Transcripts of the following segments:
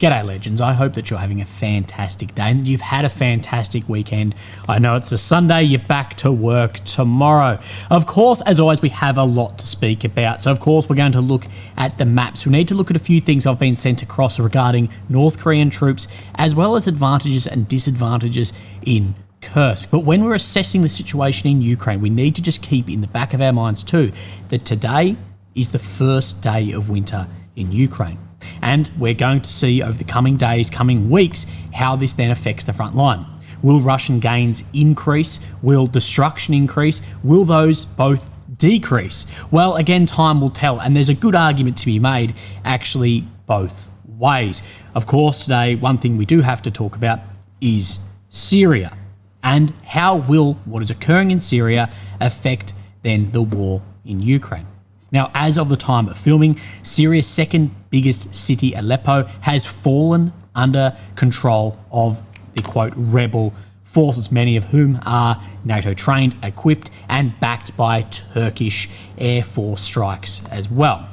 G'day legends, I hope that you're having a fantastic day and you've had a fantastic weekend. I know it's a Sunday, you're back to work tomorrow. Of course, as always, we have a lot to speak about. So of course, we're going to look at the maps. We need to look at a few things I've been sent across regarding North Korean troops, as well as advantages and disadvantages in Kursk. But when we're assessing the situation in Ukraine, we need to just keep in the back of our minds too, that today is the first day of winter in Ukraine. And we're going to see over the coming days, coming weeks, how this then affects the front line. Will Russian gains increase? Will destruction increase? Will those both decrease? Well, again, time will tell, and there's a good argument to be made actually both ways. Of course, today, one thing we do have to talk about is Syria, and how will what is occurring in Syria affect then the war in Ukraine. Now, as of the time of filming, Syria's second biggest city, Aleppo, has fallen under control of the, quote, rebel forces, many of whom are NATO trained, equipped, and backed by Turkish Air Force strikes as well.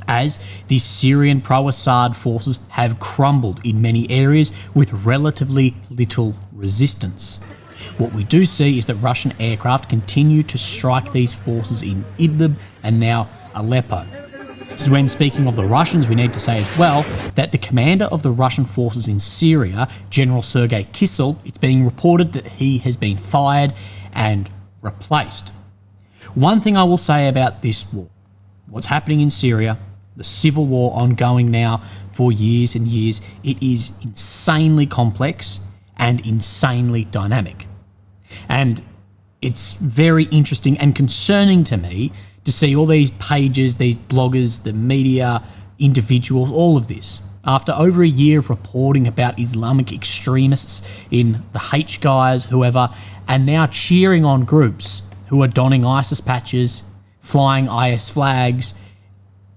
As the Syrian pro-Assad forces have crumbled in many areas with relatively little resistance. What we do see is that Russian aircraft continue to strike these forces in Idlib and now Aleppo. So when speaking of the Russians, we need to say as well that the commander of the Russian forces in Syria, General Sergei Kissel, it's being reported that he has been fired and replaced. One thing I will say about this war, what's happening in Syria, the civil war ongoing now for years and years, it is insanely complex and insanely dynamic. And it's very interesting and concerning to me to see all these pages, these bloggers, the media, individuals, all of this. After over a year of reporting about Islamic extremists in the H guys, whoever, and now cheering on groups who are donning ISIS patches, flying IS flags,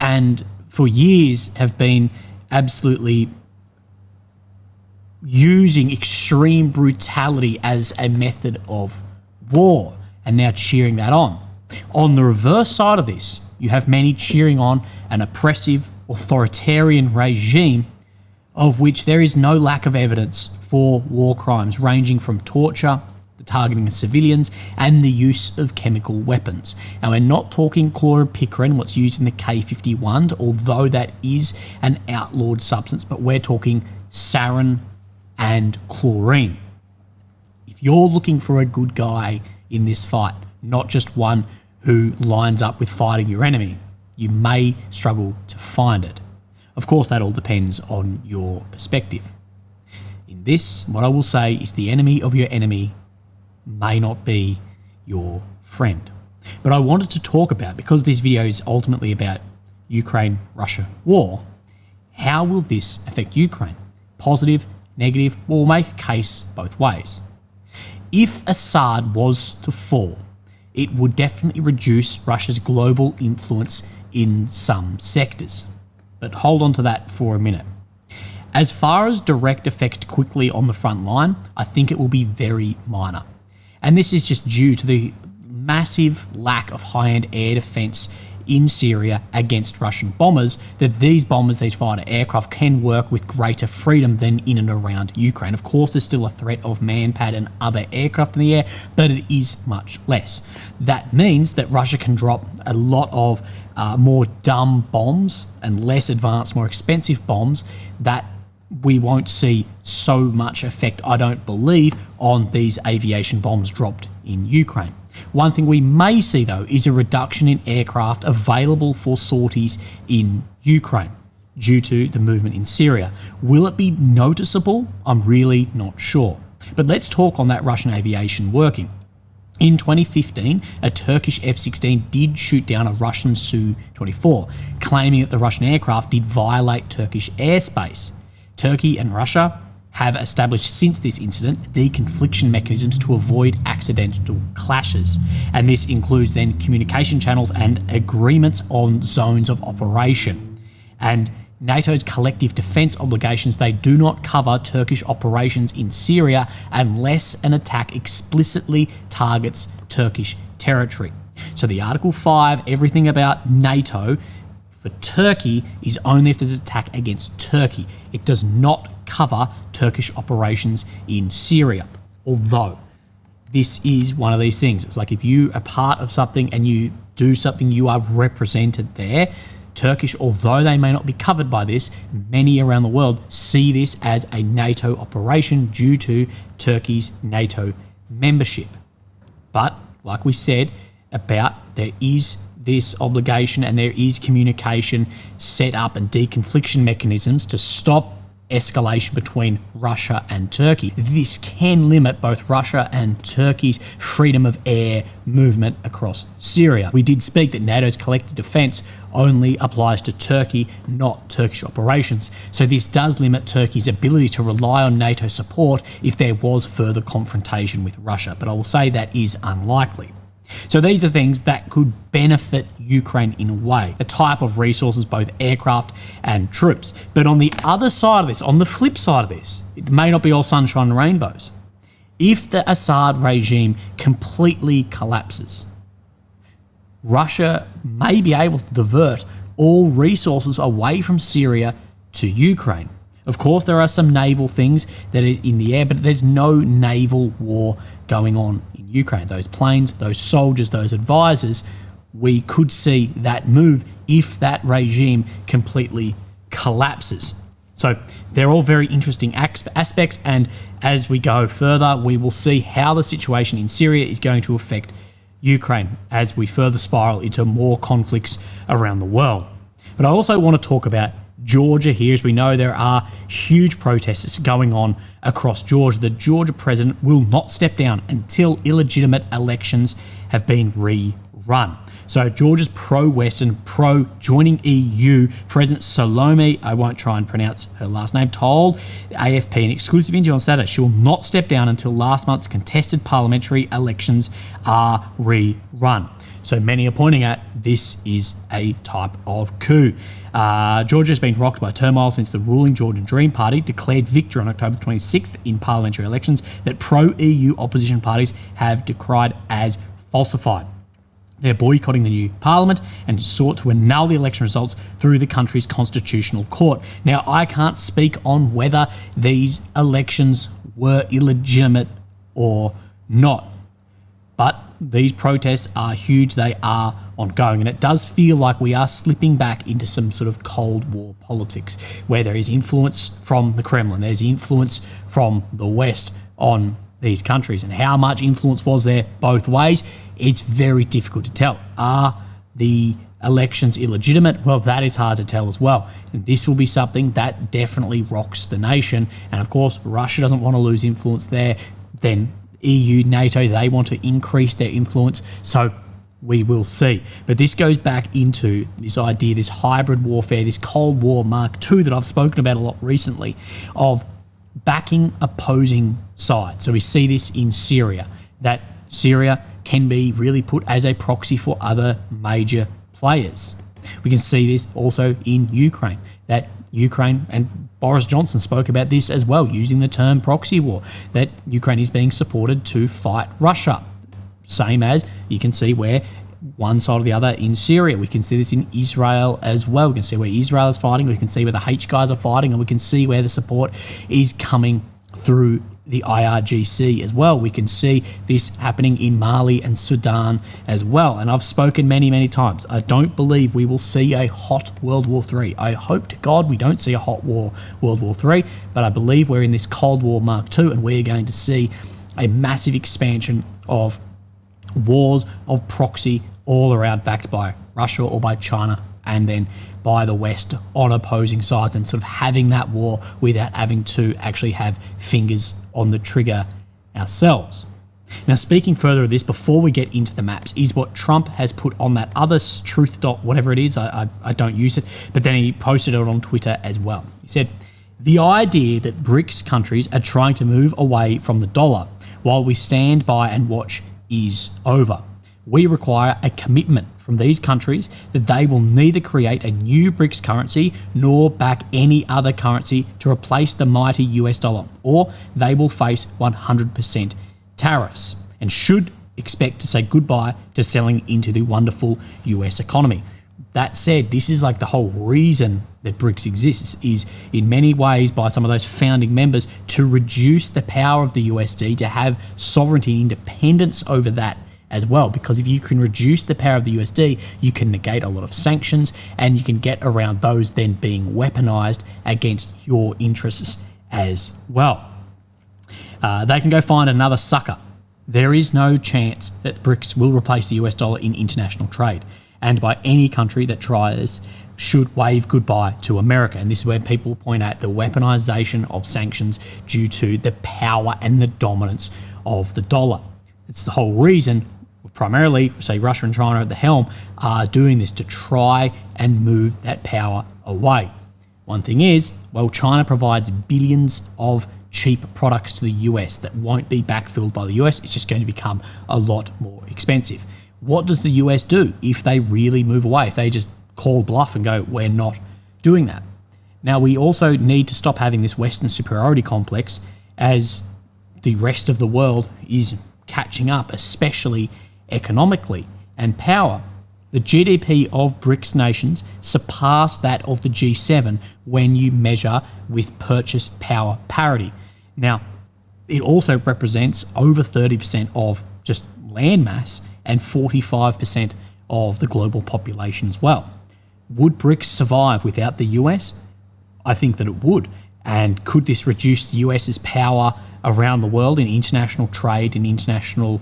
and for years have been absolutely using extreme brutality as a method of war, and now cheering that on. On the reverse side of this, you have many cheering on an oppressive, authoritarian regime of which there is no lack of evidence for war crimes, ranging from torture, the targeting of civilians, and the use of chemical weapons. And we're not talking chlorpyrifos, what's used in the K-51, although that is an outlawed substance, but we're talking sarin and chlorine. If you're looking for a good guy in this fight, not just one who lines up with fighting your enemy, you may struggle to find it. Of course, that all depends on your perspective. In this, what I will say is the enemy of your enemy may not be your friend. But I wanted to talk about, because this video is ultimately about Ukraine-Russia war, how will this affect Ukraine? Positive, negative, we'll make a case both ways. If Assad was to fall, it would definitely reduce Russia's global influence in some sectors. But hold on to that for a minute. As far as direct effects quickly on the front line, I think it will be very minor. And this is just due to the massive lack of high-end air defense in Syria against Russian bombers, that these bombers, these fighter aircraft, can work with greater freedom than in and around Ukraine. Of course, there's still a threat of Manpad and other aircraft in the air, but it is much less. That means that Russia can drop a lot of more dumb bombs and less advanced, more expensive bombs that we won't see so much effect, I don't believe, on these aviation bombs dropped in Ukraine. One thing we may see, though, is a reduction in aircraft available for sorties in Ukraine due to the movement in Syria. Will it be noticeable? I'm really not sure. But let's talk on that Russian aviation working. In 2015, a Turkish F-16 did shoot down a Russian Su-24, claiming that the Russian aircraft did violate Turkish airspace. Turkey and Russia have established since this incident deconfliction mechanisms to avoid accidental clashes, and this includes then communication channels and agreements on zones of operation. And NATO's collective defence obligations, they do not cover Turkish operations in Syria unless an attack explicitly targets Turkish territory. So the Article 5, everything about NATO for Turkey is only if there's an attack against Turkey. It does not cover Turkish operations in Syria. Although, this is one of these things. It's like if you are part of something and you do something, you are represented there. Turkish, although they may not be covered by this, many around the world see this as a NATO operation due to Turkey's NATO membership. But, like we said, there is this obligation and there is communication set up and deconfliction mechanisms to stop escalation between Russia and Turkey. This can limit both Russia and Turkey's freedom of air movement across Syria. We did speak that NATO's collective defence only applies to Turkey, not Turkish operations. So this does limit Turkey's ability to rely on NATO support if there was further confrontation with Russia. But I will say that is unlikely. So these are things that could benefit Ukraine in a way, a type of resources, both aircraft and troops. But on the other side of this, on the flip side of this, it may not be all sunshine and rainbows. If the Assad regime completely collapses, Russia may be able to divert all resources away from Syria to Ukraine. Of course, there are some naval things that are in the air, but there's no naval war going on in Ukraine. Those planes, those soldiers, those advisors, we could see that move if that regime completely collapses. So they're all very interesting aspects, and as we go further, we will see how the situation in Syria is going to affect Ukraine as we further spiral into more conflicts around the world. But I also want to talk about Georgia here. As we know, there are huge protests going on across Georgia. The Georgia president will not step down until illegitimate elections have been rerun. So Georgia's pro-Western, pro-joining EU President Salome, I won't try and pronounce her last name, told AFP in exclusive interview on Saturday she will not step down until last month's contested parliamentary elections are rerun. So many are pointing at this is a type of coup. Georgia has been rocked by turmoil since the ruling Georgian Dream Party declared victory on October 26th in parliamentary elections that pro-EU opposition parties have decried as falsified. They're boycotting the new parliament and sought to annul the election results through the country's constitutional court. Now, I can't speak on whether these elections were illegitimate or not, but these protests are huge. They are ongoing, and it does feel like we are slipping back into some sort of Cold War politics where there is influence from the Kremlin, there's influence from the West on these countries, and how much influence was there both ways, it's very difficult to tell. Are the elections illegitimate? Well, that is hard to tell as well. And this will be something that definitely rocks the nation. And of course, Russia doesn't want to lose influence there. Then EU, NATO, they want to increase their influence. So we will see. But this goes back into this idea, this hybrid warfare, this Cold War Mark II that I've spoken about a lot recently, of backing opposing sides. So we see this in Syria, that Syria can be really put as a proxy for other major players. We can see this also in Ukraine, that Ukraine, and Boris Johnson spoke about this as well, using the term proxy war, that Ukraine is being supported to fight Russia. Same as you can see where one side or the other in Syria. We can see this in Israel as well. We can see where Israel is fighting. We can see where the H guys are fighting, and we can see where the support is coming through the IRGC as well. We can see this happening in Mali and Sudan as well. And I've spoken many, many times. I don't believe we will see a hot World War III. I hope to God we don't see a hot World War III, but I believe we're in this Cold War Mark II, and we're going to see a massive expansion of wars of proxy all around, backed by Russia or by China, and then by the West on opposing sides, and sort of having that war without having to actually have fingers on the trigger ourselves. Now, speaking further of this, before we get into the maps, is what Trump has put on that other truth dot, whatever it is, I don't use it, but then he posted it on Twitter as well. He said, the idea that BRICS countries are trying to move away from the dollar while we stand by and watch is over. We require a commitment from these countries that they will neither create a new BRICS currency nor back any other currency to replace the mighty US dollar, or they will face 100% tariffs and should expect to say goodbye to selling into the wonderful US economy. that said, this is like the whole reason that BRICS exists, is in many ways by some of those founding members to reduce the power of the USD, to have sovereignty and independence over that as well. Because if you can reduce the power of the USD, you can negate a lot of sanctions and you can get around those then being weaponized against your interests as well. They can go find another sucker. There is no chance that BRICS will replace the US dollar in international trade, and by any country that tries should wave goodbye to America. And this is where people point out the weaponization of sanctions due to the power and the dominance of the dollar. It's the whole reason, primarily, say Russia and China at the helm, are doing this to try and move that power away. One thing is, well, China provides billions of cheap products to the US that won't be backfilled by the US. It's just going to become a lot more expensive. What does the US do if they really move away, if they just call bluff and go, we're not doing that? Now, we also need to stop having this Western superiority complex as the rest of the world is catching up, especially economically and power. The GDP of BRICS nations surpass that of the G7 when you measure with purchase power parity. Now, it also represents over 30% of just land mass and 45% of the global population as well. Would BRICS survive without the US? I think that it would. And could this reduce the US's power around the world in international trade and international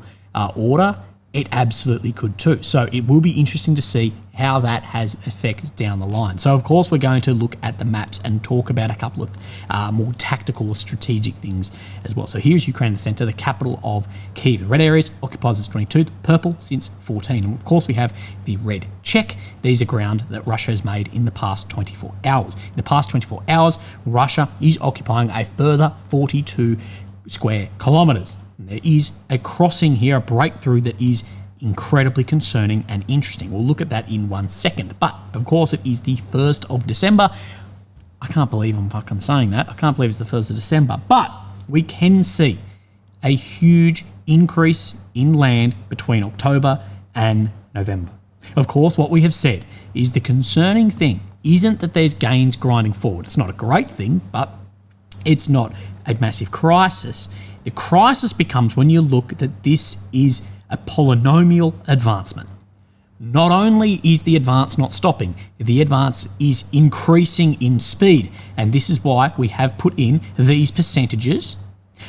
order? It absolutely could too. So it will be interesting to see how that has effect down the line. So of course we're going to look at the maps and talk about a couple of more tactical or strategic things as well. So here's Ukraine in the center, the capital of Kyiv. The red areas occupied since 22, the purple since 14. And of course we have the red check. These are ground that Russia has made in the past 24 hours. In the past 24 hours, Russia is occupying a further 42 square kilometers. There is a crossing here, a breakthrough that is incredibly concerning and interesting. We'll look at that in 1 second. But, of course, it is the 1st of December. I can't believe I'm fucking saying that. I can't believe it's the 1st of December. But we can see a huge increase in land between October and November. Of course, what we have said is the concerning thing isn't that there's gains grinding forward. It's not a great thing, but it's not a massive crisis. The crisis becomes when you look that this is a polynomial advancement. Not only is the advance not stopping, the advance is increasing in speed. And this is why we have put in these percentages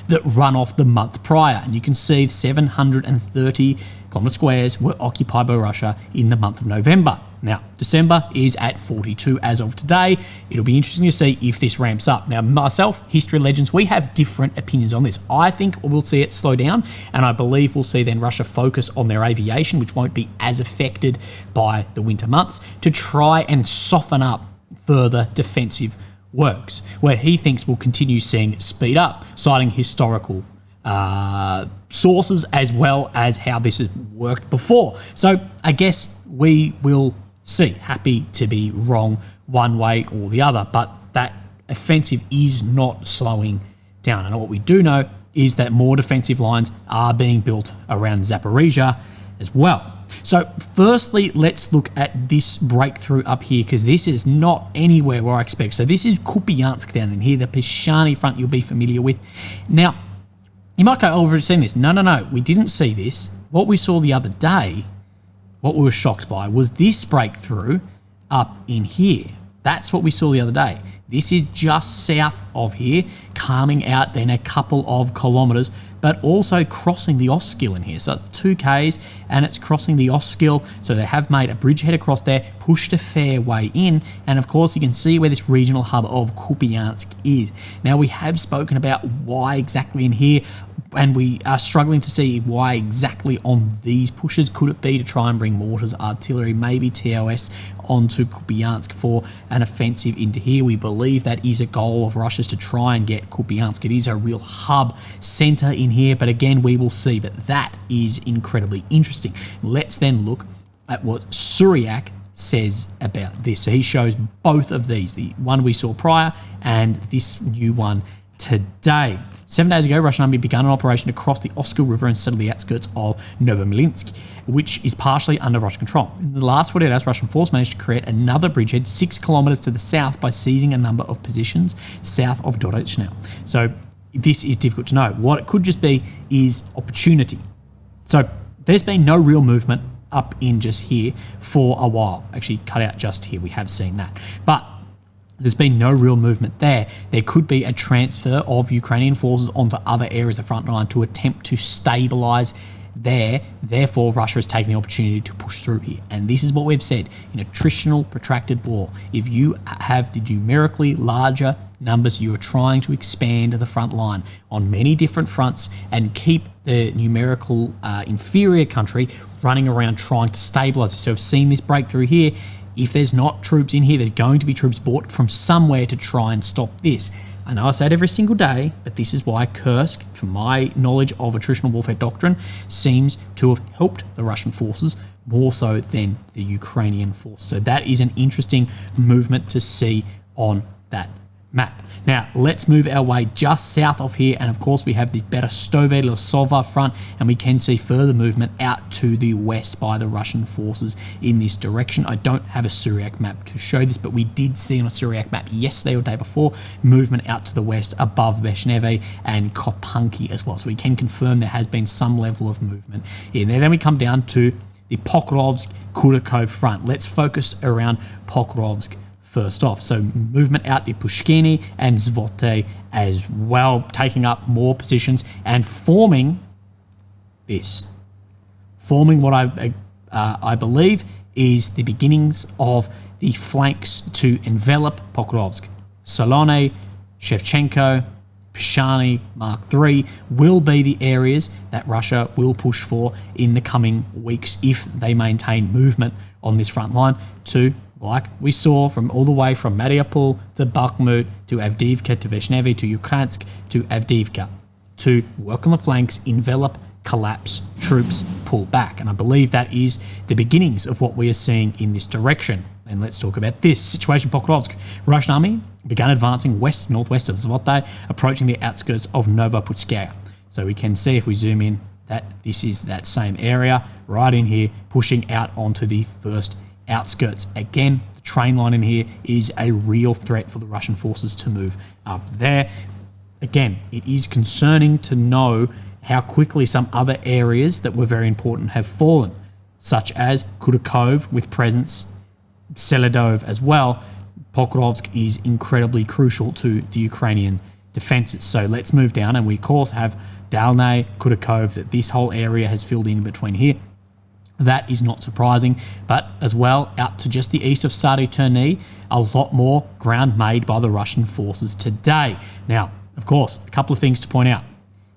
that run off the month prior. And you can see 730 kilometre squares were occupied by Russia in the month of November. Now, December is at 42 as of today. It'll be interesting to see if this ramps up. Now, myself, History Legends, we have different opinions on this. I think we'll see it slow down, and I believe we'll see then Russia focus on their aviation, which won't be as affected by the winter months, to try and soften up further defensive works, where he thinks we'll continue seeing it speed up, citing historical sources as well as how this has worked before. So I guess we will see. Happy to be wrong one way or the other, but that offensive is not slowing down. And what we do know is that more defensive lines are being built around Zaporizhia as well. So firstly, let's look at this breakthrough up here, because this is not anywhere where I expect. So this is Kupiansk down in here, the Peshani front you'll be familiar with. Now, you might go, oh, we've seen this. No, we didn't see this. What we saw the other day, what we were shocked by, was this breakthrough up in here. That's what we saw the other day. This is just south of here, calming out then a couple of kilometres, but also crossing the Oskil in here. So it's 2Ks and it's crossing the Oskil. So they have made a bridgehead across there, pushed a fair way in. And of course, you can see where this regional hub of Kupiansk is. Now, we have spoken about why exactly in here, and we are struggling to see why exactly on these pushes. Could it be to try and bring mortars, artillery, maybe TOS onto Kupiansk for an offensive into here? We believe that is a goal of Russia's, to try and get Kupiansk. It is a real hub center in here, but again, we will see. But that is incredibly interesting. Let's then look at what Syriac says about this. So he shows both of these, the one we saw prior and this new one today. 7 days ago, Russian army began an operation to cross the Oskil River and settle the outskirts of Novomilinsk, which is partially under Russian control. In the last 48 hours, Russian force managed to create another bridgehead 6 kilometers to the south by seizing a number of positions south of Dorechnow. So this is difficult to know. What it could just be is opportunity. So there's been no real movement up in just here for a while. Actually, cut out just here. We have seen that. But there's been no real movement there. There could be a transfer of Ukrainian forces onto other areas of the front line to attempt to stabilise there. Therefore, Russia is taking the opportunity to push through here. And this is what we've said. In a attritional, protracted war, if you have the numerically larger numbers, you are trying to expand the front line on many different fronts and keep the numerical inferior country running around trying to stabilise it. So we've seen this breakthrough here. If there's not troops in here, there's going to be troops brought from somewhere to try and stop this. I know I say it every single day, but this is why Kursk, from my knowledge of attritional warfare doctrine, seems to have helped the Russian forces more so than the Ukrainian forces. So that is an interesting movement to see on that map. Now, let's move our way just south of here, and of course we have the Berestove-Losova front, and we can see further movement out to the west by the Russian forces in this direction. I don't have a Syriac map to show this, but we did see on a Syriac map yesterday or day before movement out to the west above Veshneve and Kopanki as well. So we can confirm there has been some level of movement in there. Then we come down to the Pokrovsk-Kursk front. Let's focus around Pokrovsk first off. So movement out the Pushkini and Zvote as well, taking up more positions and forming this. Forming what I believe is the beginnings of the flanks to envelop Pokrovsk. Solone, Shevchenko, Pishani, Mark III will be the areas that Russia will push for in the coming weeks if they maintain movement on this front line to, like we saw, from all the way from Mariupol to Bakhmut to Avdiivka to Veshneve to Ukrainsk to Avdiivka, to work on the flanks, envelop, collapse, troops pull back. And I believe that is the beginnings of what we are seeing in this direction. And let's talk about this situation. Pokrovsk. Russian army began advancing west-northwest of Zvote, approaching the outskirts of Novoputskaya. So we can see if we zoom in that this is that same area right in here, pushing out onto the first outskirts. Again, the train line in here is a real threat for the Russian forces to move up there. Again, it is concerning to know how quickly some other areas that were very important have fallen, such as Kurkov with presence, Seledov as well. Pokrovsk is incredibly crucial to the Ukrainian defences. So let's move down, and we of course have Dalny, Kurkov, that this whole area has filled in between here. That is not surprising, but as well out to just the east of Sadi Turny, a lot more ground made by the Russian forces today. Now, of course, a couple of things to point out.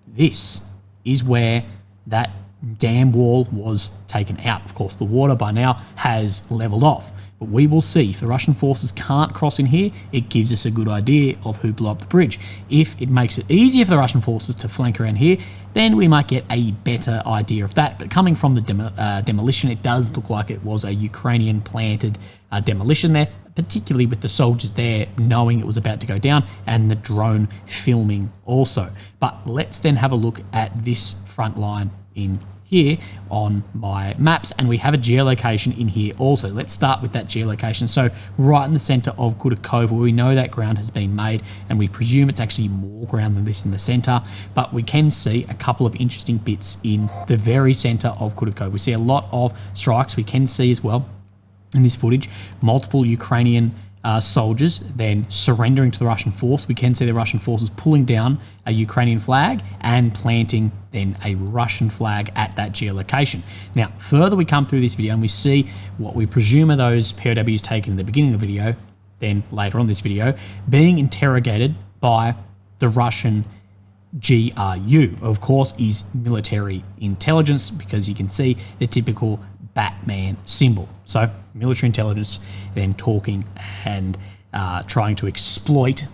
This is where that dam wall was taken out. Of course, the water by now has leveled off, but we will see. If the Russian forces can't cross in here, it gives us a good idea of who blew up the bridge. If it makes it easier for the Russian forces to flank around here, then we might get a better idea of that. But coming from the demolition, it does look like it was a Ukrainian planted demolition there, particularly with the soldiers there knowing it was about to go down and the drone filming also. But let's then have a look at this front line in here on my maps, and we have a geolocation in here also. Let's start with that geolocation. So right in the center of Kurkov, where we know that ground has been made, and we presume it's actually more ground than this in the center, but we can see a couple of interesting bits in the very center of Kurkov. We see a lot of strikes. We can see as well in this footage multiple Ukrainian soldiers then surrendering to the Russian force. We can see the Russian forces pulling down a Ukrainian flag and planting then a Russian flag at that geolocation. Now, further we come through this video and we see what we presume are those POWs taken in the beginning of the video, then later on this video, being interrogated by the Russian GRU. Of course, is military intelligence, because you can see the typical Batman symbol. So military intelligence then talking and trying to exploit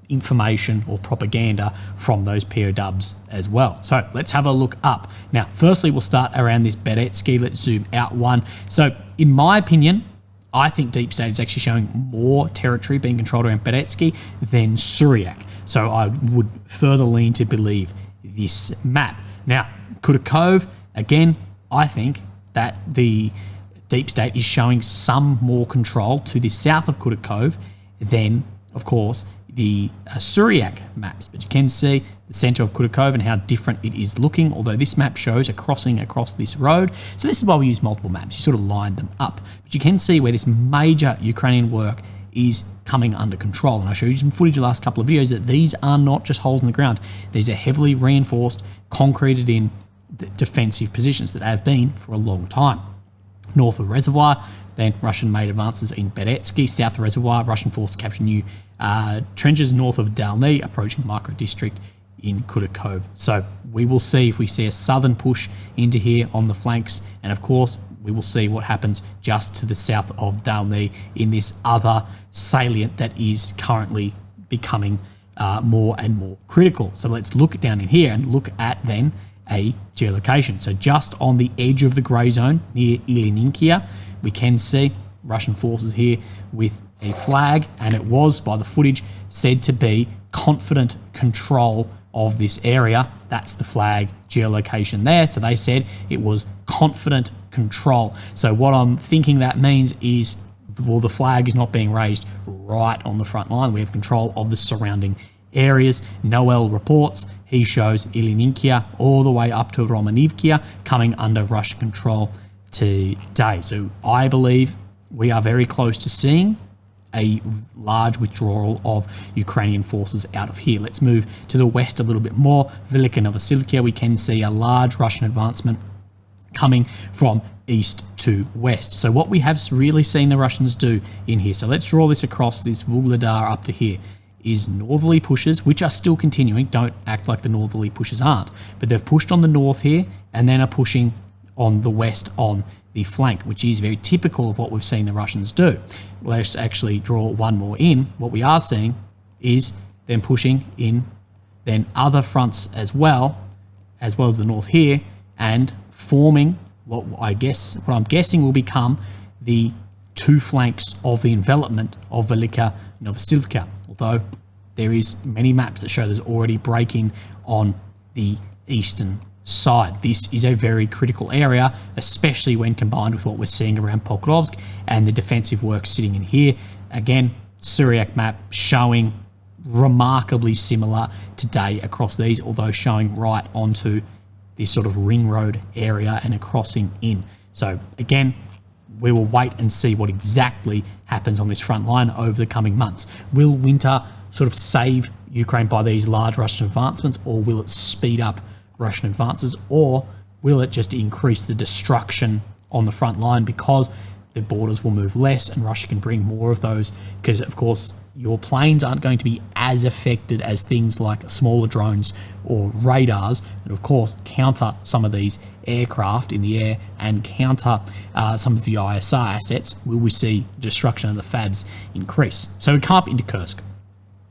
information or propaganda from those POWs as well. So let's have a look up. Now, firstly, we'll start around this Beretsky. Let's zoom out one. So in my opinion, I think Deep State is actually showing more territory being controlled around Beretsky than Syriac. So I would further lean to believe this map. Now, Kursk, again, I think that the deep state is showing some more control to the south of Kursk than, of course, the Syriac maps. But you can see the center of Kursk and how different it is looking, although this map shows a crossing across this road. So this is why we use multiple maps. You sort of line them up. But you can see where this major Ukrainian work is coming under control. And I showed you some footage the last couple of videos that these are not just holes in the ground. These are heavily reinforced, concreted in defensive positions that have been for a long time. North of the reservoir, then Russian-made advances in Beretsky. South of the reservoir, Russian forces capture new trenches north of Dalny, approaching the micro-district in Kursk. So we will see if we see a southern push into here on the flanks, and of course we will see what happens just to the south of Dalny in this other salient that is currently becoming more and more critical. So let's look down in here and look at then a geolocation. So just on the edge of the grey zone near Ilininkia, we can see Russian forces here with a flag, and it was, by the footage, said to be confident control of this area. That's the flag geolocation there. So they said it was confident control. So what I'm thinking that means is, well, the flag is not being raised right on the front line. We have control of the surrounding areas. Noel reports he shows Ilininkia all the way up to Romanivkia coming under Russian control today. So I believe we are very close to seeing a large withdrawal of Ukrainian forces out of here. Let's move to the west a little bit more. Velika Novosilikia, we can see a large Russian advancement coming from east to west. So what we have really seen the Russians do in here, so let's draw this across this Vuhledar up to here, is northerly pushes, which are still continuing. Don't act like the northerly pushes aren't. But they've pushed on the north here and then are pushing on the west on the flank, which is very typical of what we've seen the Russians do. Let's actually draw one more in. What we are seeing is them pushing in then other fronts as well as the north here, and forming what I'm guessing will become the two flanks of the envelopment of Velika Novosilikia. Although there is many maps that show there's already breaking on the eastern side. This is a very critical area, especially when combined with what we're seeing around Pokrovsk and the defensive work sitting in here. Again, Syriac map showing remarkably similar today across these, although showing right onto this sort of ring road area and a crossing in. So again, we will wait and see what exactly happens on this front line over the coming months. Will winter sort of save Ukraine by these large Russian advancements, or will it speed up Russian advances, or will it just increase the destruction on the front line because the borders will move less and Russia can bring more of those? Because, of course, your planes aren't going to be as affected as things like smaller drones or radars that, of course, counter some of these aircraft in the air and counter some of the ISR assets. Will we see destruction of the FABs increase? So we come up into Kursk.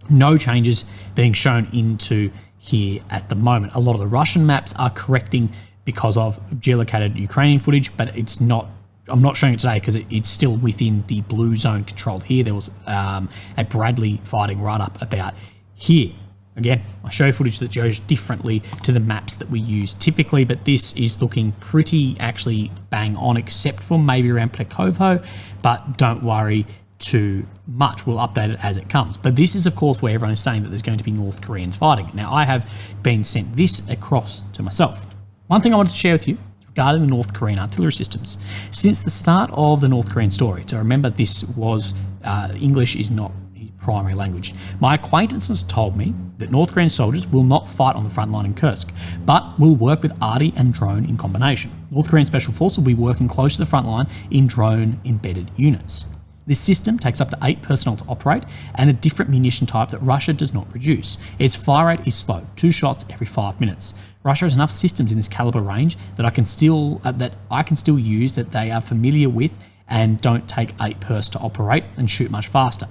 No changes being shown into here at the moment. A lot of the Russian maps are correcting because of geolocated Ukrainian footage, but it's not. I'm not showing it today because it's still within the blue zone controlled here. There was a Bradley fighting right up about here. Again, I show footage that shows differently to the maps that we use typically, but this is looking pretty actually bang on, except for maybe around Pokrovsk, but don't worry too much. We'll update it as it comes. But this is, of course, where everyone is saying that there's going to be North Koreans fighting. Now, I have been sent this across to myself. One thing I wanted to share with you regarding the North Korean artillery systems. Since the start of the North Korean story, so remember this was, English is not his primary language, my acquaintances told me that North Korean soldiers will not fight on the front line in Kursk, but will work with arty and drone in combination. North Korean Special Force will be working close to the front line in drone-embedded units. This system takes up to 8 personnel to operate and a different munition type that Russia does not produce. Its fire rate is slow, 2 shots every 5 minutes. Russia has enough systems in this caliber range that I can still use that they are familiar with and don't take 8 pers to operate and shoot much faster.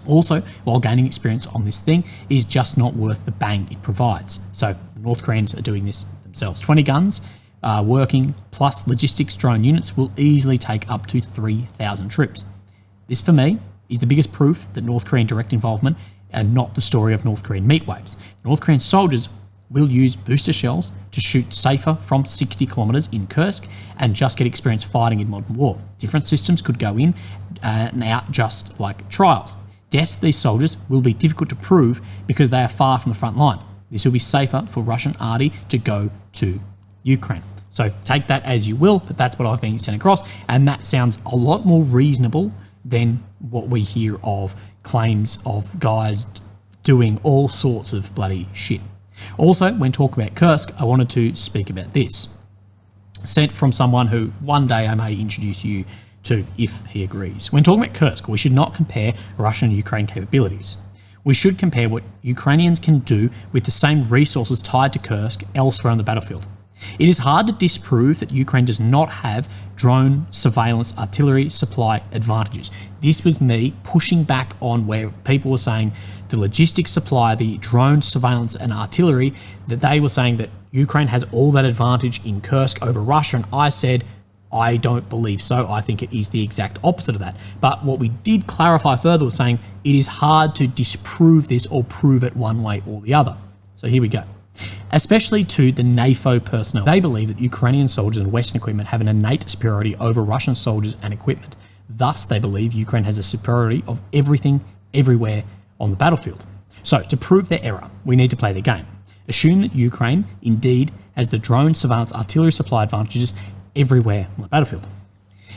Also, while gaining experience on this thing is just not worth the bang it provides. So the North Koreans are doing this themselves. 20 guns working plus logistics drone units will easily take up to 3,000 troops. This, for me, is the biggest proof that North Korean direct involvement and not the story of North Korean meat waves. North Korean soldiers will use booster shells to shoot safer from 60 kilometres in Kursk and just get experience fighting in modern war. Different systems could go in and out just like trials. Deaths of these soldiers will be difficult to prove because they are far from the front line. This will be safer for Russian arty to go to Ukraine. So take that as you will, but that's what I've been sent across, and that sounds a lot more reasonable than what we hear of claims of guys doing all sorts of bloody shit. Also, when talking about Kursk, I wanted to speak about this. Sent from someone who one day I may introduce you to if he agrees. When talking about Kursk, we should not compare Russian and Ukraine capabilities. We should compare what Ukrainians can do with the same resources tied to Kursk elsewhere on the battlefield. It is hard to disprove that Ukraine does not have drone, surveillance, artillery supply advantages. This was me pushing back on where people were saying the logistics supply, the drone, surveillance and artillery, that they were saying that Ukraine has all that advantage in Kursk over Russia, and I said, I don't believe so. I think it is the exact opposite of that. But what we did clarify further was saying it is hard to disprove this or prove it one way or the other. So here we go. Especially to the NATO personnel. They believe that Ukrainian soldiers and Western equipment have an innate superiority over Russian soldiers and equipment. Thus, they believe Ukraine has a superiority of everything, everywhere on the battlefield. So, to prove their error, we need to play their game. Assume that Ukraine indeed has the drone, surveillance, artillery supply advantages everywhere on the battlefield.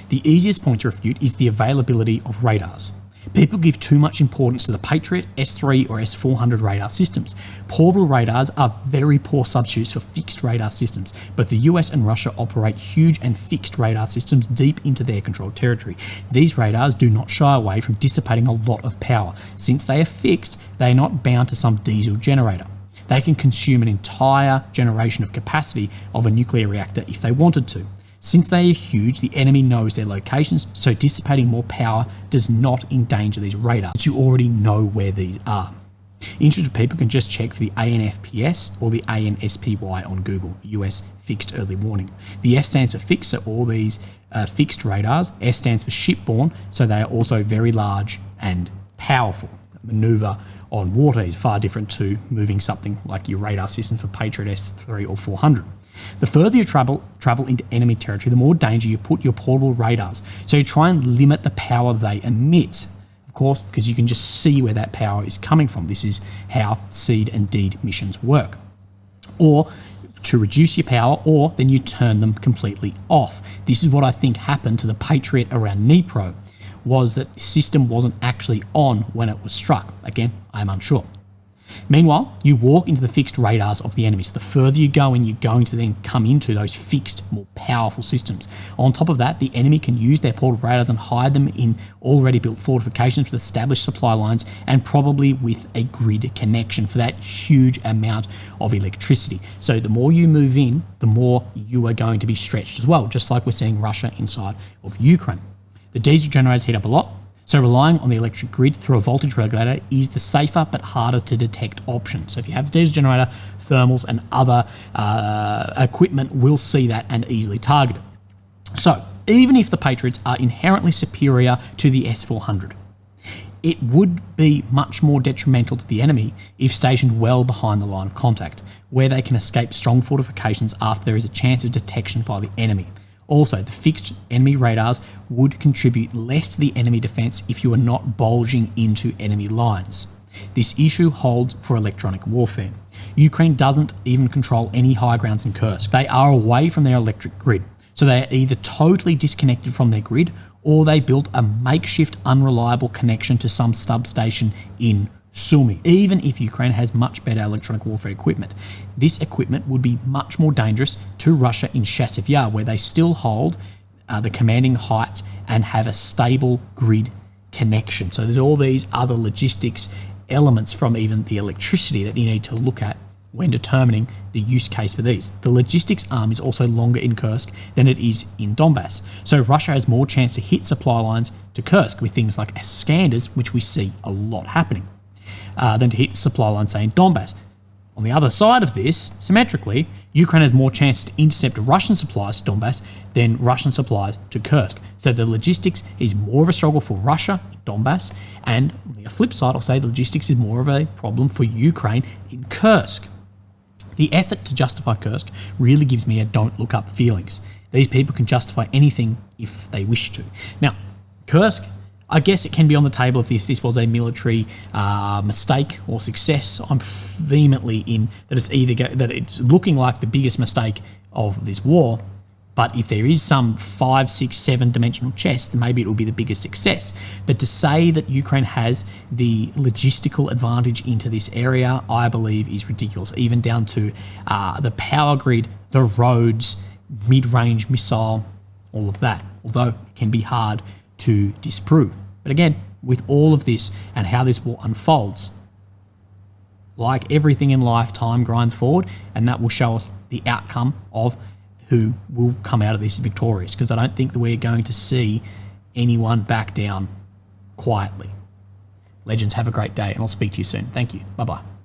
The easiest point to refute is the availability of radars. People give too much importance to the Patriot, S3 or S400 radar systems. Portable radars are very poor substitutes for fixed radar systems. Both the US and Russia operate huge and fixed radar systems deep into their controlled territory. These radars do not shy away from dissipating a lot of power. Since they are fixed, they are not bound to some diesel generator. They can consume an entire generation of capacity of a nuclear reactor if they wanted to. Since they are huge, the enemy knows their locations, so dissipating more power does not endanger these radars, but you already know where these are. Interested people can just check for the ANFPS or the ANSPY on Google, US Fixed Early Warning. The F stands for fixed, so all these fixed radars. S stands for shipborne, so they are also very large and powerful. Maneuver on water is far different to moving something like your radar system for Patriot S3 or 400. The further you travel into enemy territory, the more danger you put your portable radars. So you try and limit the power they emit. Of course, because you can just see where that power is coming from. This is how SEED and DEED missions work. Or to reduce your power, or then you turn them completely off. This is what I think happened to the Patriot around Dnipro, was that the system wasn't actually on when it was struck. Again, I'm unsure. Meanwhile, you walk into the fixed radars of the enemy. So the further you go in, you're going to then come into those fixed, more powerful systems. On top of that, the enemy can use their portable radars and hide them in already built fortifications with established supply lines and probably with a grid connection for that huge amount of electricity. So the more you move in, the more you are going to be stretched as well, just like we're seeing Russia inside of Ukraine. The diesel generators heat up a lot. So relying on the electric grid through a voltage regulator is the safer but harder to detect option. So if you have a diesel generator, thermals and other equipment will see that and easily target it. So even if the Patriots are inherently superior to the S400, it would be much more detrimental to the enemy if stationed well behind the line of contact, where they can escape strong fortifications after there is a chance of detection by the enemy. Also, the fixed enemy radars would contribute less to the enemy defence if you are not bulging into enemy lines. This issue holds for electronic warfare. Ukraine doesn't even control any high grounds in Kursk. They are away from their electric grid, so they are either totally disconnected from their grid or they built a makeshift unreliable connection to some substation in Sumy. Even if Ukraine has much better electronic warfare equipment, this equipment would be much more dangerous to Russia in Chasiv Yar, where they still hold the commanding heights and have a stable grid connection. So there's all these other logistics elements from even the electricity that you need to look at when determining the use case for these. The logistics arm is also longer in Kursk than it is in Donbass. So Russia has more chance to hit supply lines to Kursk with things like Iskanders, which we see a lot happening. Than to hit the supply line, say, in Donbass. On the other side of this, symmetrically, Ukraine has more chance to intercept Russian supplies to Donbass than Russian supplies to Kursk. So the logistics is more of a struggle for Russia in Donbass, and on the flip side, I'll say the logistics is more of a problem for Ukraine in Kursk. The effort to justify Kursk really gives me a don't look up feelings. These people can justify anything if they wish to. Now, Kursk, I guess it can be on the table if this was a military mistake or success. I'm vehemently in that it's that it's looking like the biggest mistake of this war. But if there is some 5, 6, 7 dimensional chess, then maybe it will be the biggest success. But to say that Ukraine has the logistical advantage into this area, I believe is ridiculous, even down to the power grid, the roads, mid-range missile, all of that. Although it can be hard to disprove. But again, with all of this and how this war unfolds, like everything in life, time grinds forward, and that will show us the outcome of who will come out of this victorious, because I don't think that we're going to see anyone back down quietly. Legends, have a great day, and I'll speak to you soon. Thank you. Bye-bye.